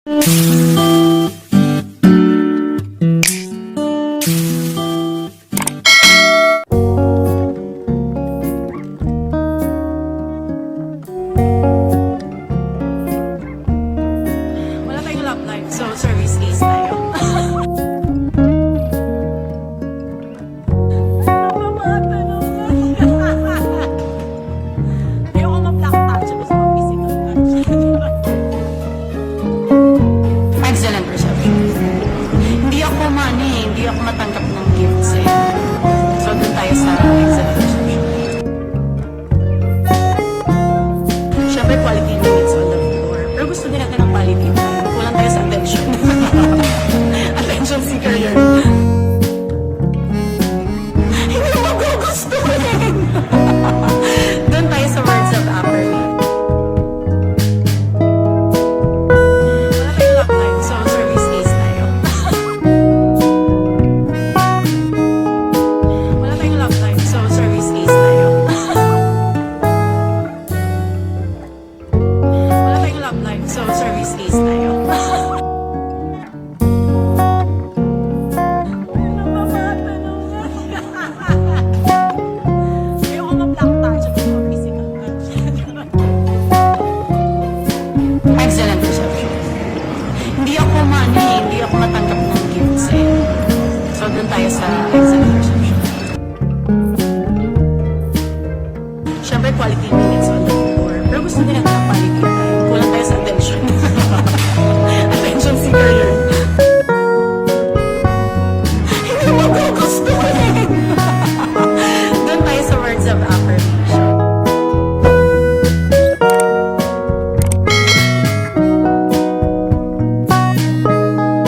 Wala tayong love life, so service case tayo. Ayoko ma-black-back siya sa mga physical touch. Excellent result. Hindi ako hindi ako matanggap ng gifts eh. So, doon tayo sa excellent reception. Siyempre, quality minutes on the floor. Pero gusto din natin ng quality time. Kulang tayo sa attention. Attention seeker yun. Hindi mo gugustuhin. Doon tayo sa words of affirmation. Wala tayong love life, so service case tayo. Wala tayong love life, so service case tayo. Wala tayong love life, so service case tayo.